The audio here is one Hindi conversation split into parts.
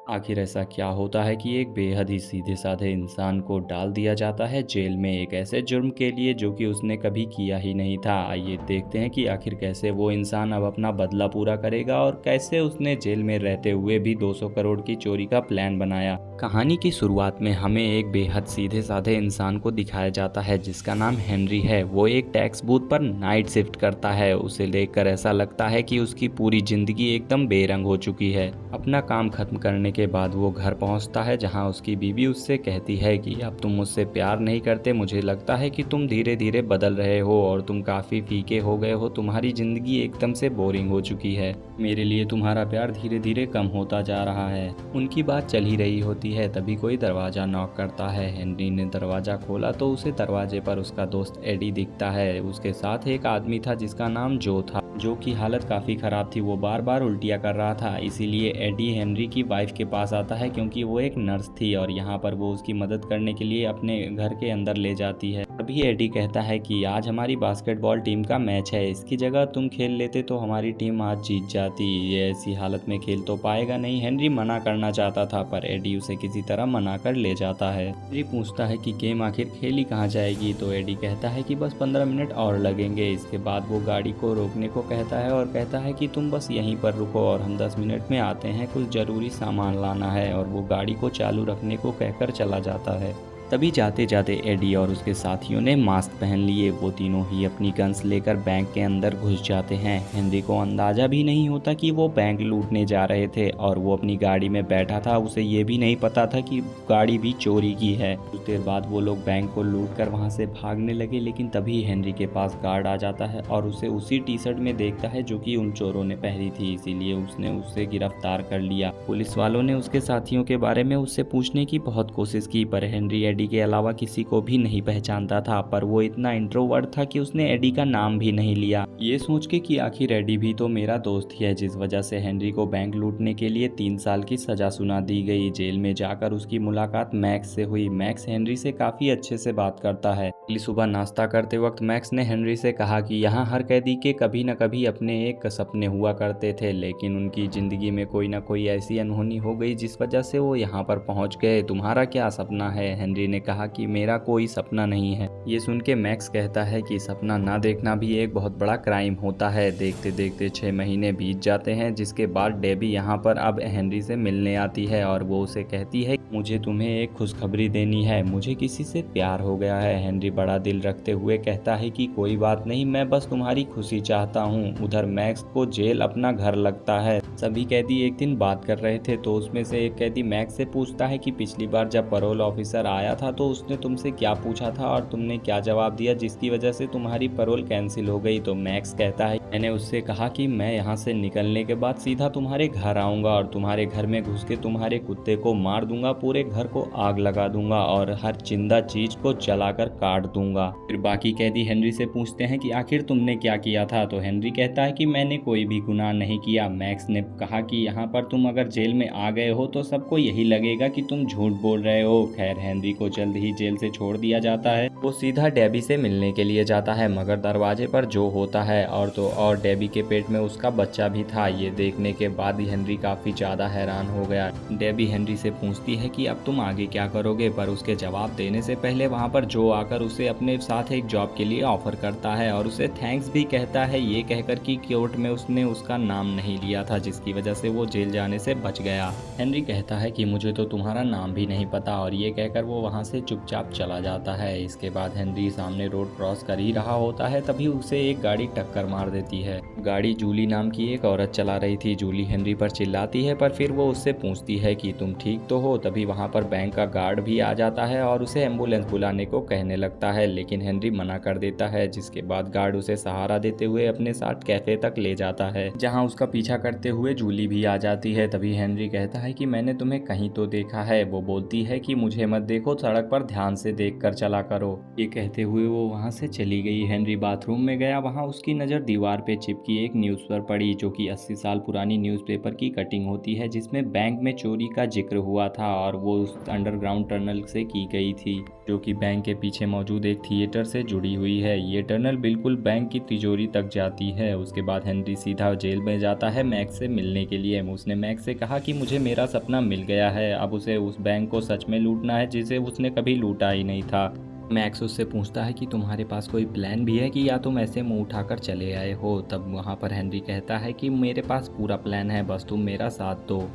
आखिर ऐसा क्या होता है कि एक बेहद ही सीधे साधे इंसान को डाल दिया जाता है जेल में एक ऐसे जुर्म के लिए जो कि उसने कभी किया ही नहीं था। आइए देखते हैं कि आखिर कैसे वो इंसान अब अपना बदला पूरा करेगा और कैसे उसने जेल में रहते हुए भी 200 करोड़ की चोरी का प्लान बनाया। कहानी की शुरुआत में हमें एक बेहद सीधे साधे इंसान को दिखाया जाता है जिसका नाम हेनरी है। वो एक टैक्स बूथ पर नाइट शिफ्ट करता है। उसे देखकर ऐसा लगता है कि उसकी पूरी जिंदगी एकदम बेरंग हो चुकी है। अपना काम खत्म करने के बाद वो घर पहुंचता है जहां उसकी बीवी उससे कहती है कि अब तुम मुझसे प्यार नहीं करते, मुझे लगता है कि तुम धीरे धीरे बदल रहे हो और तुम काफ़ी फीके हो गए हो, तुम्हारी ज़िंदगी एकदम से बोरिंग हो चुकी है, मेरे लिए तुम्हारा प्यार धीरे धीरे कम होता जा रहा है। उनकी बात चल ही रही होती है तभी कोई दरवाज़ा नॉक करता है। हेनरी ने दरवाज़ा खोला तो उसे दरवाजे पर उसका दोस्त एडी दिखता है। उसके साथ एक आदमी था जिसका नाम जो था, जो की हालत काफ़ी ख़राब थी। वो बार बार उल्टियाँ कर रहा था, इसीलिए एडी हेनरी की वाइफ के पास आता है क्योंकि वो एक नर्स थी और यहाँ पर वो उसकी मदद करने के लिए अपने घर के अंदर ले जाती है। तभी एडी कहता है कि आज हमारी बास्केटबॉल टीम का मैच है, इसकी जगह तुम खेल लेते तो हमारी टीम आज जीत जाती, ये ऐसी हालत में खेल तो पाएगा नहीं। हेनरी मना करना चाहता था पर एडी उसे किसी तरह मना कर ले जाता है। हेनरी पूछता है कि गेम आखिर खेली कहाँ जाएगी, तो एडी कहता है कि बस 15 मिनट और लगेंगे। इसके बाद वो गाड़ी को रोकने को कहता है और कहता है कि तुम बस यहीं पर रुको और हम 10 मिनट में आते हैं, कुछ ज़रूरी सामान लाना है, और वो गाड़ी को चालू रखने को कहकर चला जाता है। तभी जाते जाते एडी और उसके साथियों ने मास्क पहन लिए। वो तीनों ही अपनी गन्स लेकर बैंक के अंदर घुस जाते हैं। हेनरी को अंदाज़ा भी नहीं होता कि वो बैंक लूटने जा रहे थे और वो अपनी गाड़ी में बैठा था। उसे ये भी नहीं पता था कि गाड़ी भी चोरी की है। कुछ देर बाद वो लोग बैंक को लूट कर वहाँ से भागने लगे, लेकिन तभी हेनरी के पास गार्ड आ जाता है और उसे उसी टी शर्ट में देखता है जो कि उन चोरों ने पहनी थी, इसीलिए उसने उसे गिरफ्तार कर लिया। पुलिस वालों ने उसके साथियों के बारे में उससे पूछने की बहुत कोशिश की पर हेनरी एडी के अलावा किसी को भी नहीं पहचानता था। पर वो इतना इंट्रोवर्ट था कि उसने एडी का नाम भी नहीं लिया, ये सोच के कि आखिर एडी भी तो मेरा दोस्त ही है, जिस वजह से हेनरी को बैंक लूटने के लिए 3 साल की सजा सुना दी गई। जेल में जाकर उसकी मुलाकात मैक्स से हुई। मैक्स हेनरी से काफ़ी अच्छे से बात करता है। अगली सुबह नाश्ता करते वक्त मैक्स ने हेनरी से कहा कि यहाँ हर कैदी के कभी न कभी अपने एक सपने हुआ करते थे, लेकिन उनकी ज़िंदगी में कोई ना कोई ऐसी अनहोनी हो गई जिस वजह से वो यहाँ पर पहुँच गए। तुम्हारा क्या सपना है? हेनरी ने कहा कि मेरा कोई सपना नहीं है। ये सुन के मैक्स कहता है कि सपना ना देखना भी एक बहुत बड़ा क्राइम होता है। देखते देखते 6 महीने बीत जाते हैं, जिसके बाद डेबी यहाँ पर अब हेनरी से मिलने आती है और वो उसे कहती है मुझे तुम्हें एक खुशखबरी देनी है, मुझे किसी से प्यार हो गया है। हेनरी बड़ा दिल रखते हुए कहता है कि कोई बात नहीं, मैं बस तुम्हारी खुशी चाहता हूँ। उधर मैक्स को जेल अपना घर लगता है। सभी कैदी एक दिन बात कर रहे थे तो उसमें से एक कैदी मैक्स से पूछता है कि पिछली बार जब पैरोल ऑफिसर आया था तो उसने तुमसे क्या पूछा था और तुमने क्या जवाब दिया जिसकी वजह से तुम्हारी पैरोल कैंसिल हो गई। तो मैक्स कहता है मैंने उससे कहा कि मैं यहाँ से निकलने के बाद सीधा तुम्हारे घर आऊँगा और तुम्हारे घर में घुस के तुम्हारे कुत्ते को मार दूंगा, पूरे घर को आग लगा दूंगा और हर जिंदा चीज को जलाकर काट दूंगा। फिर बाकी कैदी हेनरी से पूछते हैं कि आखिर तुमने क्या किया था, तो हेनरी कहता है कि मैंने कोई भी गुनाह नहीं किया। मैक्स ने कहा कि यहाँ पर तुम अगर जेल में आ गए हो तो सबको यही लगेगा कि तुम झूठ बोल रहे हो। खैर हेनरी को जल्द ही जेल से छोड़ दिया जाता है। वो सीधा डेबी से मिलने के लिए जाता है, मगर दरवाजे पर जो होता है और डेबी के पेट में उसका बच्चा भी था। ये देखने के बाद हेनरी काफी ज्यादा हैरान हो गया। डेबी हेनरी से पूछती है कि अब तुम आगे क्या करोगे, पर उसके जवाब देने से पहले वहाँ पर जो आकर उसे अपने साथ एक जॉब के लिए ऑफर करता है और उसे थैंक्स भी कहता है, ये कहकर कि कोर्ट में उसने उसका नाम नहीं लिया था जिसकी वजह से वो जेल जाने से बच गया। हेनरी कहता है कि मुझे तो तुम्हारा नाम भी नहीं पता, और ये कहकर वो वहाँ से चुपचाप चला जाता है। इसके बाद हेनरी सामने रोड क्रॉस कर ही रहा होता है तभी उसे एक गाड़ी टक्कर मार देती है। गाड़ी जूली नाम की एक औरत चला रही थी। जूली हेनरी पर चिल्लाती है पर फिर वो उससे पूछती है कि तुम ठीक तो हो। तभी वहाँ पर बैंक का गार्ड भी आ जाता है और उसे एम्बुलेंस बुलाने को कहने लगता है, लेकिन हेनरी मना कर देता है। जिसके बाद गार्ड उसे सहारा देते हुए अपने साथ कैफे तक ले जाता है जहाँ उसका पीछा करते हुए जूली भी आ जाती है। तभी हेनरी कहता है कि मैंने तुम्हें कहीं तो देखा है। वो बोलती है कि मुझे मत देखो, सड़क पर ध्यान से देख कर चला करो। ये कहते हुए वो वहाँ से चली गई। हेनरी बाथरूम में गया, वहाँ उसकी नज़र दीवार पे चिपकी एक न्यूज़ पर पड़ी जो कि 80 साल पुरानी न्यूज़पेपर की कटिंग होती है जिसमें बैंक में चोरी का जिक्र हुआ था और वो उस अंडरग्राउंड टनल से की गई थी जो कि बैंक के पीछे मौजूद मौजूद एक थिएटर से जुड़ी हुई है। ये टनल बिल्कुल बैंक की तिजोरी तक जाती है। उसके बाद हेनरी सीधा जेल में जाता है मैक्स से मिलने के लिए। उसने मैक्स से कहा कि मुझे मेरा सपना मिल गया है, अब उसे उस बैंक को सच में लूटना है जिसे उसने कभी लूटा ही नहीं था। मैक्स उससे पूछता है कि तुम्हारे पास कोई प्लान भी है कि या तुम ऐसे मुंह उठाकर चले आए हो। तब वहाँ पर हेनरी कहता है कि मेरे पास पूरा प्लान है, बस तुम मेरा साथ दो।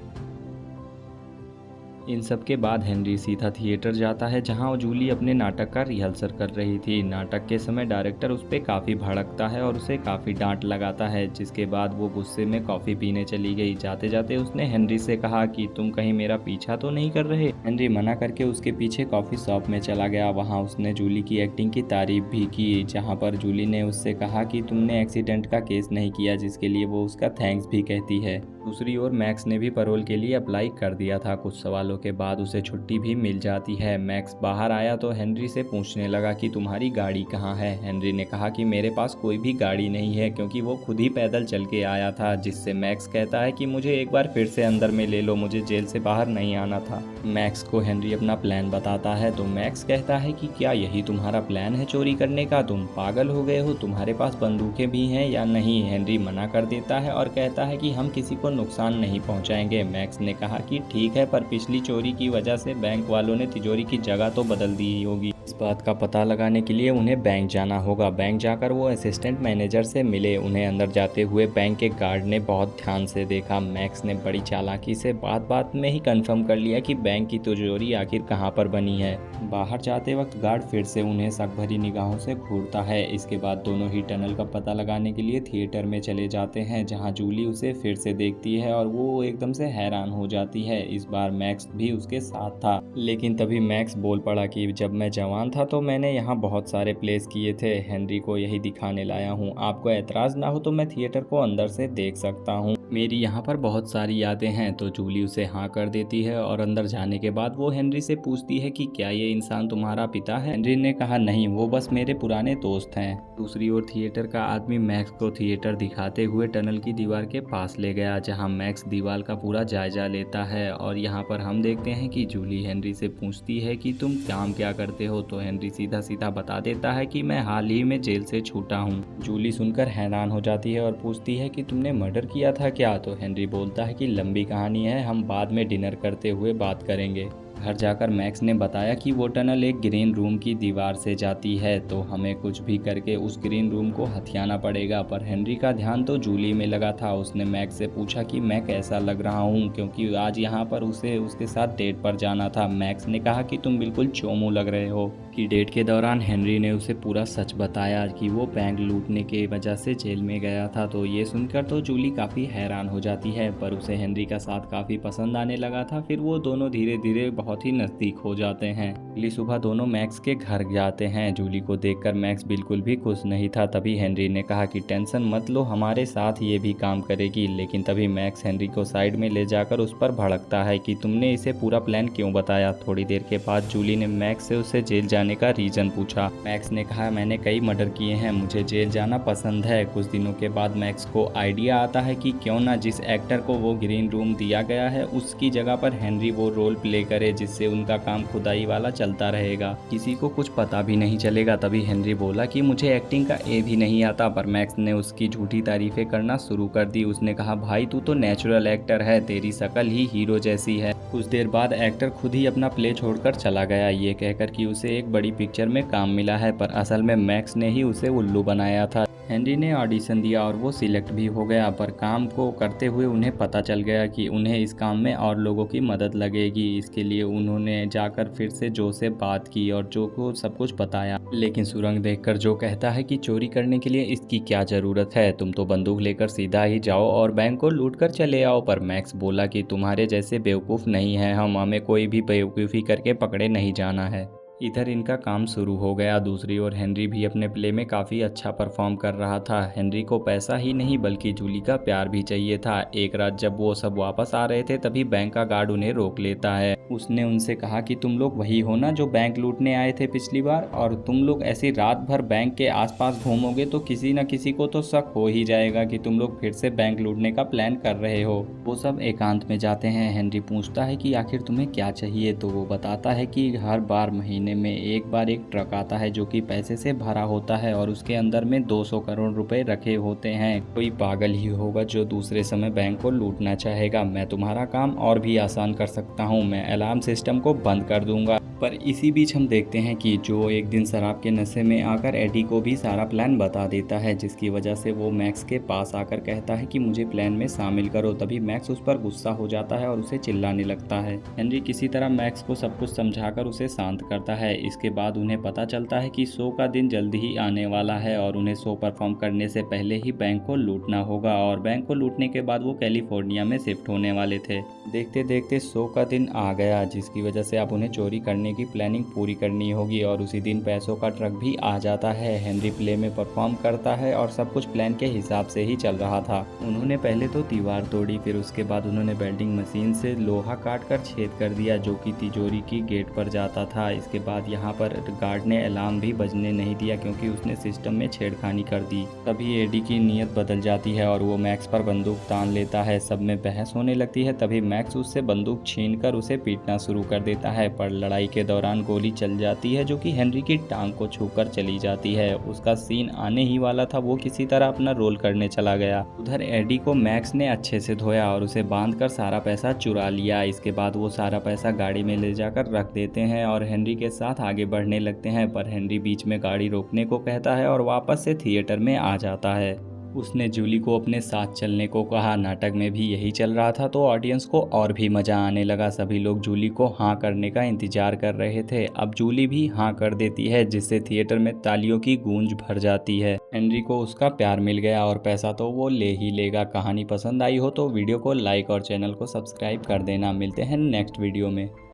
इन सब के बाद हेनरी सीधा थिएटर जाता है जहां जूली अपने नाटक का रिहर्सल कर रही थी। नाटक के समय डायरेक्टर उस पर काफ़ी भड़कता है और उसे काफ़ी डांट लगाता है, जिसके बाद वो गुस्से में कॉफ़ी पीने चली गई। जाते जाते उसने हेनरी से कहा कि तुम कहीं मेरा पीछा तो नहीं कर रहे। हेनरी मना करके उसके पीछे कॉफ़ी शॉप में चला गया। वहाँ उसने जूली की एक्टिंग की तारीफ भी की, जहाँ पर जूली ने उससे कहा कि तुमने एक्सीडेंट का केस नहीं किया, जिसके लिए वो उसका थैंक्स भी कहती है। दूसरी ओर मैक्स ने भी पैरोल के लिए अप्लाई कर दिया था। कुछ सवालों के बाद उसे छुट्टी भी मिल जाती है। मैक्स बाहर आया तो हेनरी से पूछने लगा कि तुम्हारी गाड़ी कहाँ है। हेनरी ने कहा कि मेरे पास कोई भी गाड़ी नहीं है, क्योंकि वो खुद ही पैदल चल के आया था। जिससे मैक्स कहता है कि मुझे एक बार फिर से अंदर में ले लो, मुझे जेल से बाहर नहीं आना था। मैक्स को हेनरी अपना प्लान बताता है तो मैक्स कहता है कि क्या यही तुम्हारा प्लान है चोरी करने का? तुम पागल हो गए हो, तुम्हारे पास बंदूकें भी हैं या नहीं? हेनरी मना कर देता है और कहता है कि हम किसी को नुकसान नहीं पहुंचाएंगे। मैक्स ने कहा कि ठीक है, पर पिछली चोरी की वजह से बैंक वालों ने तिजोरी की जगह तो बदल दी होगी। इस बात का पता लगाने के लिए उन्हें बैंक जाना होगा। बैंक जाकर वो असिस्टेंट मैनेजर से मिले। उन्हें अंदर जाते हुए बैंक के गार्ड ने बहुत ध्यान से देखा। मैक्स ने बड़ी चालाकी से बात बात में ही कंफर्म कर लिया कि बैंक की तिजोरी आखिर कहाँ पर बनी है। बाहर जाते वक्त गार्ड फिर से उन्हें शक भरी निगाहों से घूरता है। इसके बाद दोनों ही टनल का पता लगाने के लिए थिएटर में चले जाते हैं, जहाँ जूली उसे फिर से देखती है और वो एकदम से हैरान हो जाती है। इस बार मैक्स भी उसके साथ था, लेकिन तभी मैक्स बोल पड़ा कि जब मैं जवान था तो मैंने यहाँ बहुत सारे प्लेस किए थे, हेनरी को यही दिखाने लाया हूँ। आपको एतराज़ ना हो तो मैं थिएटर को अंदर से देख सकता हूँ, मेरी यहाँ पर बहुत सारी यादें हैं। तो जूली उसे हाँ कर देती है और अंदर जाने के बाद वो हेनरी से पूछती है कि क्या ये इंसान तुम्हारा पिता है? हेनरी ने कहा नहीं, वो बस मेरे पुराने दोस्त हैं। दूसरी ओर थिएटर का आदमी मैक्स को थिएटर दिखाते हुए टनल की दीवार के पास ले गया, जहाँ मैक्स दीवार का पूरा जायजा लेता है। और यहाँ पर हम देखते हैं कि जूली हेनरी से पूछती है कि तुम काम क्या करते हो? तो हेनरी सीधा सीधा बता देता है कि मैं हाल ही में जेल से छूटा हूँ। जूली सुनकर हैरान हो जाती है और पूछती है कि तुमने मर्डर किया था क्या? तो हेनरी बोलता है कि लंबी कहानी है, हम बाद में डिनर करते हुए बात करेंगे। घर जाकर मैक्स ने बताया कि वो टनल एक ग्रीन रूम की दीवार से जाती है, तो हमें कुछ भी करके उस ग्रीन रूम को हथियाना पड़ेगा। पर हेनरी का ध्यान तो जूली में लगा था। उसने मैक्स से पूछा कि मैं कैसा लग रहा हूँ, क्योंकि आज यहाँ पर उसे उसके साथ डेट पर जाना था। मैक्स ने कहा कि तुम बिल्कुल चोमू लग रहे हो। कि डेट के दौरान हेनरी ने उसे पूरा सच बताया कि वो बैंक लूटने के वजह से जेल में गया था। तो ये सुनकर तो जूली काफ़ी हैरान हो जाती है, पर उसे हेनरी का साथ काफ़ी पसंद आने लगा था। फिर वो दोनों धीरे धीरे बहुत ही नज़दीक हो जाते हैं। अगली सुबह दोनों मैक्स के घर जाते हैं। जूली को देखकर मैक्स बिल्कुल भी खुश नहीं था। तभी हेनरी ने कहा कि टेंशन मत लो, हमारे साथ ये भी काम करेगी। लेकिन तभी मैक्स हेनरी को साइड में ले जाकर उस पर भड़कता है कि तुमने इसे पूरा प्लान क्यों बताया। थोड़ी देर के बाद जूली ने मैक्स से उसे जेल जाने का रीजन पूछा। मैक्स ने कहा मैंने कई मर्डर किए हैं, मुझे जेल जाना पसंद है। कुछ दिनों के बाद मैक्स को आइडिया आता है कि क्यों ना जिस एक्टर को वो ग्रीन रूम दिया गया है उसकी जगह पर हेनरी वो रोल प्ले करे, जिससे उनका काम खुदाई वाला चलता रहेगा, किसी को कुछ पता भी नहीं चलेगा। तभी हेनरी बोला कि मुझे एक्टिंग का ए भी नहीं आता, पर मैक्स ने उसकी झूठी तारीफें करना शुरू कर दी। उसने कहा भाई तू तो नेचुरल एक्टर है, तेरी शक्ल ही हीरो जैसी है। कुछ देर बाद एक्टर खुद ही अपना प्ले छोड़कर चला गया, ये कहकर कि उसे एक बड़ी पिक्चर में काम मिला है, पर असल में मैक्स ने ही उसे उल्लू बनाया था। हेनरी ने ऑडिशन दिया और वो सिलेक्ट भी हो गया, पर काम को करते हुए उन्हें पता चल गया कि उन्हें इस काम में और लोगों की मदद लगेगी। इसके लिए उन्होंने जाकर फिर से जो से बात की और जो को सब कुछ बताया। लेकिन सुरंग देखकर जो कहता है कि चोरी करने के लिए इसकी क्या ज़रूरत है, तुम तो बंदूक लेकर सीधा ही जाओ और बैंक को लूट कर चले आओ। पर मैक्स बोला कि तुम्हारे जैसे बेवकूफ़ नहीं है हम, हमें कोई भी बेवकूफ़ी करके पकड़े नहीं जाना है। इधर इनका काम शुरू हो गया। दूसरी ओर हेनरी भी अपने प्ले में काफ़ी अच्छा परफॉर्म कर रहा था। हेनरी को पैसा ही नहीं बल्कि जूली का प्यार भी चाहिए था। एक रात जब वो सब वापस आ रहे थे तभी बैंक का गार्ड उन्हें रोक लेता है। उसने उनसे कहा कि तुम लोग वही हो ना जो बैंक लूटने आए थे पिछली बार, और तुम लोग ऐसी रात भर बैंक के आसपास घूमोगे तो किसी न किसी को तो शक हो ही जाएगा कि तुम लोग फिर से बैंक लूटने का प्लान कर रहे हो। वो सब एकांत में जाते हैं। हेनरी पूछता है कि आखिर तुम्हें क्या चाहिए, तो वो बताता है कि हर बार महीने इतने में एक बार एक ट्रक आता है जो कि पैसे से भरा होता है और उसके अंदर में 200 करोड़ रुपए रखे होते हैं। कोई पागल ही होगा जो दूसरे समय बैंक को लूटना चाहेगा। मैं तुम्हारा काम और भी आसान कर सकता हूँ, मैं अलार्म सिस्टम को बंद कर दूंगा। पर इसी बीच हम देखते हैं कि जो एक दिन शराब के नशे में आकर एडी को भी सारा प्लान बता देता है, जिसकी वजह से वो मैक्स के पास आकर कहता है कि मुझे प्लान में शामिल करो। तभी मैक्स उस पर गुस्सा हो जाता है और उसे चिल्लाने लगता है। हेनरी किसी तरह मैक्स को सब कुछ समझाकर उसे शांत करता है। इसके बाद उन्हें पता चलता है कि शो का दिन जल्द ही आने वाला है और उन्हें शो परफॉर्म करने से पहले ही बैंक को लूटना होगा, और बैंक को लूटने के बाद वो कैलिफोर्निया में शिफ्ट होने वाले थे। देखते देखते शो का दिन आ गया, जिसकी वजह से अब उन्हें चोरी करने की प्लानिंग पूरी करनी होगी और उसी दिन पैसों का ट्रक भी आ जाता है। हेनरी प्ले में परफॉर्म करता है और सब कुछ प्लान के हिसाब से ही चल रहा था। उन्होंने पहले तो दीवार तोड़ी, फिर उसके बाद उन्होंने वेल्डिंग मशीन से लोहा काट कर छेद कर दिया जो कि तिजोरी की गेट पर जाता था। इसके बाद यहाँ पर गार्ड ने अलार्म भी बजने नहीं दिया क्योंकि उसने सिस्टम में छेड़खानी कर दी। तभी एडी की नीयत बदल जाती है और वो मैक्स पर बंदूक तान लेता है। सब में बहस होने लगती है। तभी मैक्स उससे बंदूक छीनकर उसे पीटना शुरू कर देता है, पर लड़ाई के दौरान गोली चल जाती है जो कि हेनरी की टांग को छूकर चली जाती है। उसका सीन आने ही वाला था, वो किसी तरह अपना रोल करने चला गया। उधर एडी को मैक्स ने अच्छे से धोया और उसे बांधकर सारा पैसा चुरा लिया। इसके बाद वो सारा पैसा गाड़ी में ले जाकर रख देते हैं और हेनरी के साथ आगे बढ़ने लगते हैं, पर हेनरी बीच में गाड़ी रोकने को कहता है और वापस से थिएटर में आ जाता है। उसने जूली को अपने साथ चलने को कहा। नाटक में भी यही चल रहा था तो ऑडियंस को और भी मज़ा आने लगा। सभी लोग जूली को हाँ करने का इंतजार कर रहे थे। अब जूली भी हाँ कर देती है, जिससे थिएटर में तालियों की गूंज भर जाती है। हेनरी को उसका प्यार मिल गया और पैसा तो वो ले ही लेगा। कहानी पसंद आई हो तो वीडियो को लाइक और चैनल को सब्सक्राइब कर देना। मिलते हैं नेक्स्ट वीडियो में।